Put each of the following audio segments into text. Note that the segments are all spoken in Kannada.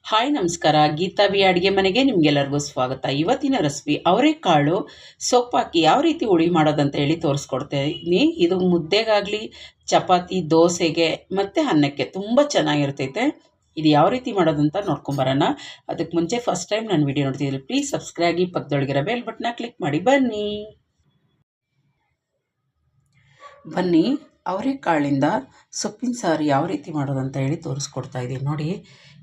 ಹಾಯ್ ನಮಸ್ಕಾರ, ಗೀತಾ ವಿ ಅಡುಗೆ ಮನೆಗೆ ನಿಮಗೆಲ್ಲರಿಗೂ ಸ್ವಾಗತ. ಇವತ್ತಿನ ರೆಸಿಪಿ ಅವರೆಕಾಳು ಸೊಪ್ಪಾಕಿ ಯಾವ ರೀತಿ ಹುಳಿ ಮಾಡೋದಂತ ಹೇಳಿ ತೋರಿಸ್ಕೊಡ್ತೀನಿ. ಇದು ಮುದ್ದೆಗಾಗಲಿ, ಚಪಾತಿ, ದೋಸೆಗೆ ಮತ್ತು ಅನ್ನಕ್ಕೆ ತುಂಬ ಚೆನ್ನಾಗಿರ್ತೈತೆ. ಇದು ಯಾವ ರೀತಿ ಮಾಡೋದಂತ ನೋಡ್ಕೊಂಬರೋಣ. ಅದಕ್ಕೆ ಮುಂಚೆ ಫಸ್ಟ್ ಟೈಮ್ ನಾನು ವಿಡಿಯೋ ನೋಡ್ತಿದ್ದೀನಿ, ಪ್ಲೀಸ್ ಸಬ್ಸ್ಕ್ರೈಬ್ ಆಗಿ, ಪಕ್ಕದೊಳಗಿರೋ ಬೆಲ್ ಬಟನ್ನ ಕ್ಲಿಕ್ ಮಾಡಿ. ಬನ್ನಿ ಅವರೆಕಾಳಿಂದ ಸೊಪ್ಪಿನ ಸಾರು ಯಾವ ರೀತಿ ಮಾಡೋದಂತ ಹೇಳಿ ತೋರಿಸ್ಕೊಡ್ತಾ ಇದ್ದೀನಿ. ನೋಡಿ,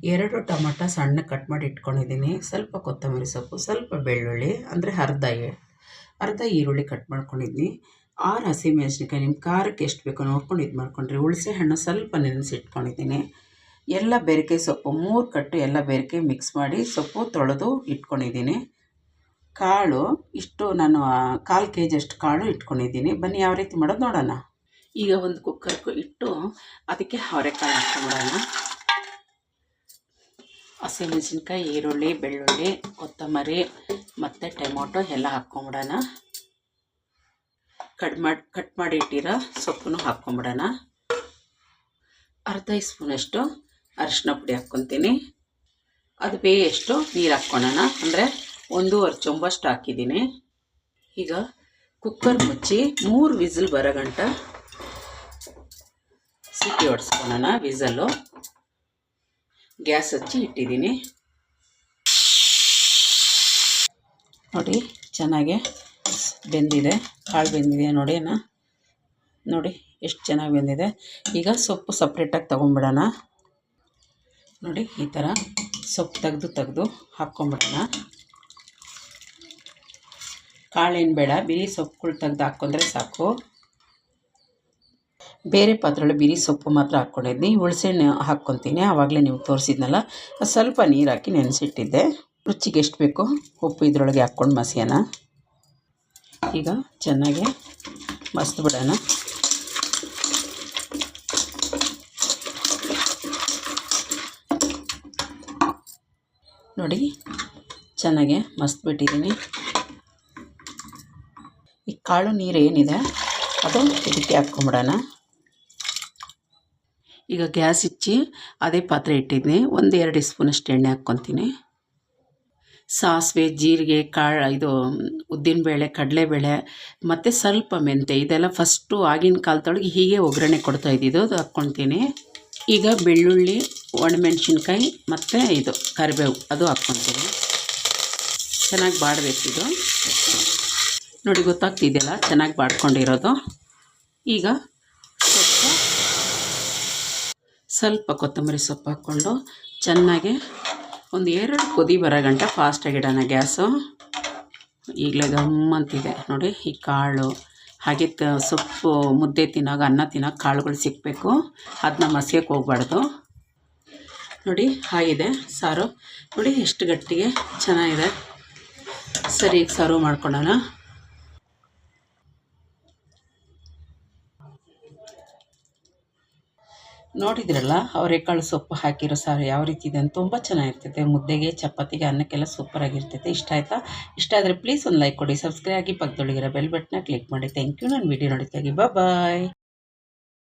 2 ಟೊಮಟೊ ಸಣ್ಣ ಕಟ್ ಮಾಡಿ ಇಟ್ಕೊಂಡಿದ್ದೀನಿ, ಸ್ವಲ್ಪ ಕೊತ್ತಂಬರಿ ಸೊಪ್ಪು, ಸ್ವಲ್ಪ ಬೆಳ್ಳುಳ್ಳಿ ಅಂದರೆ ಅರ್ಧ ಈರುಳ್ಳಿ ಕಟ್ ಮಾಡ್ಕೊಂಡಿದ್ದೀನಿ, 6 ಹಸಿಮೆಣಸಿನ್ಕಾಯಿ. ನಿಮ್ಮ ಖಾರಕ್ಕೆ ಎಷ್ಟು ಬೇಕೋ ನೋಡ್ಕೊಂಡು ಇದು ಮಾಡ್ಕೊಂಡ್ರಿ. ಹುಣಸೆ ಹಣ್ಣು ಸ್ವಲ್ಪ ನೆನೆಸಿಟ್ಕೊಂಡಿದ್ದೀನಿ. ಎಲ್ಲ ಬೆರಿಕೆ ಸೊಪ್ಪು 3 ಕಟ್ಟು ಎಲ್ಲ ಬೆರಿಕೆ ಮಿಕ್ಸ್ ಮಾಡಿ ಸೊಪ್ಪು ತೊಳೆದು ಇಟ್ಕೊಂಡಿದ್ದೀನಿ. ಕಾಳು ಇಷ್ಟು ನಾನು 1/4 kg ಅಷ್ಟು ಕಾಳು ಇಟ್ಕೊಂಡಿದ್ದೀನಿ. ಬನ್ನಿ ಯಾವ ರೀತಿ ಮಾಡೋದು ನೋಡೋಣ. ಈಗ ಒಂದು ಕುಕ್ಕರ್ ಇಟ್ಟು ಅದಕ್ಕೆ ಅವರೆಕಾಳು ಹಾಕ್ಕೊಂಬಿಡೋಣ. ಹಸಿಮೆಣಸಿನ್ಕಾಯಿ, ಈರುಳ್ಳಿ, ಬೆಳ್ಳುಳ್ಳಿ, ಕೊತ್ತಂಬರಿ ಮತ್ತು ಟೊಮೊಟೊ ಎಲ್ಲ ಹಾಕ್ಕೊಂಬಿಡೋಣ. ಕಟ್ ಮಾಡಿ ಇಟ್ಟಿರೋ ಸೊಪ್ಪನ್ನು ಹಾಕ್ಕೊಂಬಿಡೋಣ. ಅರ್ಧ ಸ್ಪೂನಷ್ಟು ಅರಿಶಿನ ಪುಡಿ ಹಾಕ್ಕೊತೀನಿ. ಅದು ಬೇಯಷ್ಟು ನೀರು ಹಾಕ್ಕೊಳ್ಳೋಣ, ಅಂದರೆ 1.5 ಚೊಂಬಷ್ಟು ಹಾಕಿದ್ದೀನಿ. ಈಗ ಕುಕ್ಕರ್ ಮುಚ್ಚಿ 3 ವಿಸಿಲ್ ಬರೋ ಗಂಟ ಸಿಟಿ ಹೊಡ್ಸ್ಕೊಳ್ಳೋಣ. ವಿಸಲ್ಲು ಗ್ಯಾಸ್ ಹಚ್ಚಿ ಇಟ್ಟಿದ್ದೀನಿ. ನೋಡಿ, ಚೆನ್ನಾಗೆ ಬೆಂದಿದೆ, ಕಾಳು ಬೆಂದಿದೆ ನೋಡಿ ಎಷ್ಟು ಚೆನ್ನಾಗಿ ಬೆಂದಿದೆ. ಈಗ ಸೊಪ್ಪು ಸಪ್ರೇಟಾಗಿ ತೊಗೊಂಬಿಡೋಣ. ನೋಡಿ, ಈ ಥರ ಸೊಪ್ಪು ತೆಗೆದು ಹಾಕ್ಕೊಂಬಿಡೋಣ. ಕಾಳೇನು ಬೇಡ, ಬಿರಿ ಸೊಪ್ಪುಗಳು ತೆಗೆದು ಹಾಕ್ಕೊಂಡ್ರೆ ಸಾಕು. ಬೇರೆ ಪಾತ್ರೆಯಲ್ಲಿ ಬಿರಿ ಸೊಪ್ಪು ಮಾತ್ರ ಹಾಕ್ಕೊಂಡಿದ್ದೀನಿ. ಹುಣಸೆಹಣ್ಣು ಹಾಕ್ಕೊತೀನಿ, ಆವಾಗಲೇ ನೀವು ತೋರಿಸಿದ್ನಲ್ಲ. ಸ್ವಲ್ಪ ನೀರು ಹಾಕಿ ನೆನೆಸಿಟ್ಟಿದ್ದೆ. ರುಚಿಗೆ ಎಷ್ಟು ಬೇಕೋ ಉಪ್ಪು ಇದರೊಳಗೆ ಹಾಕ್ಕೊಂಡು ಮಸಿಯೋಣ. ಈಗ ಚೆನ್ನಾಗಿ ಮಸ್ತು ಬಿಡೋಣ. ನೋಡಿ, ಚೆನ್ನಾಗೆ ಮಸ್ತ್ ಬಿಟ್ಟಿದ್ದೀನಿ. ಈ ಕಾಳು ನೀರು ಏನಿದೆ ಅದು ಇದಕ್ಕೆ ಹಾಕ್ಕೊಂಬಿಡೋಣ. ಈಗ ಗ್ಯಾಸ್ ಹಚ್ಚಿ ಅದೇ ಪಾತ್ರೆ ಇಟ್ಟಿದ್ದೀನಿ. 1-2 ಸ್ಪೂನಷ್ಟು ಎಣ್ಣೆ ಹಾಕ್ಕೊತೀನಿ. ಸಾಸಿವೆ, ಜೀರಿಗೆ, ಇದು ಉದ್ದಿನಬೇಳೆ, ಕಡಲೆಬೇಳೆ ಮತ್ತು ಸ್ವಲ್ಪ ಮೆಂತ್ಯ, ಇದೆಲ್ಲ ಫಸ್ಟು ಆಗಿನ ಕಾಲದೊಳಗೆ ಹೀಗೆ ಒಗ್ಗರಣೆ ಕೊಡ್ತಾಯಿದ್ದಿದ್ದು, ಅದು ಹಾಕ್ಕೊತೀನಿ. ಈಗ ಬೆಳ್ಳುಳ್ಳಿ, ಒಣಮೆಣ್ಸಿನ್ಕಾಯಿ ಮತ್ತು ಇದು ಕರಿಬೇವು ಅದು ಹಾಕ್ಕೊತೀನಿ. ಚೆನ್ನಾಗಿ ಬಾಡಬೇಕಿದು. ನೋಡಿ, ಗೊತ್ತಾಗ್ತಿದೆಯಲ್ಲ ಚೆನ್ನಾಗಿ ಬಾಡ್ಕೊಂಡಿರೋದು. ಈಗ ಸ್ವಲ್ಪ ಕೊತ್ತಂಬರಿ ಸೊಪ್ಪು ಹಾಕ್ಕೊಂಡು ಚೆನ್ನಾಗಿ 1-2 ಕೊದಿ ಬರೋ ಗಂಟ ಫಾಸ್ಟಾಗಿ ಇಡೋಣ ಗ್ಯಾಸು. ಈಗಲೇ ಗಮ್ಮಂತಿದೆ ನೋಡಿ. ಈ ಕಾಳು ಹಾಗೆ ಸೊಪ್ಪು ಮುದ್ದೆ ತಿನ್ನೋಗ, ಅನ್ನ ತಿನ್ನೋಕೆ ಕಾಳುಗಳು ಸಿಗಬೇಕು, ಅದನ್ನ ಮಸಿಯೋಕ್ಕೆ ಹೋಗ್ಬಾರ್ದು. ನೋಡಿ, ಆಗಿದೆ ಸಾರು. ನೋಡಿ ಎಷ್ಟು ಗಟ್ಟಿಗೆ ಚೆನ್ನಾಗಿದೆ. ಸರಿ, ಈಗ ಸರ್ವ್ ಮಾಡ್ಕೊಳ್ಳೋಣ. ನೋಡಿದ್ರಲ್ಲ, ಅವರೆಕಾಳು ಸೊಪ್ಪು ಹಾಕಿರೋ ಸಾರು ಯಾವ ರೀತಿ ಇದೆ ಅಂತ. ತುಂಬ ಚೆನ್ನಾಗಿರ್ತೈತೆ. ಮುದ್ದೆಗೆ, ಚಪಾತಿಗೆ, ಅನ್ನಕ್ಕೆಲ್ಲ ಸೂಪರಾಗಿರ್ತೈತೆ. ಇಷ್ಟ ಆಯಿತಾ? ಇಷ್ಟ ಆದರೆ ಪ್ಲೀಸ್ ಒಂದು ಲೈಕ್ ಕೊಡಿ, ಸಬ್ಸ್ಕ್ರೈಬ್ ಆಗಿ, ಪಕ್ಕದೊಳಗಿರೋ ಬೆಲ್ ಬಟನ್ನ ಕ್ಲಿಕ್ ಮಾಡಿ. Thank you. ನನ್ನ ವಿಡಿಯೋ ನೋಡಿದ್ದಾಗಿ ಬಾಯ್.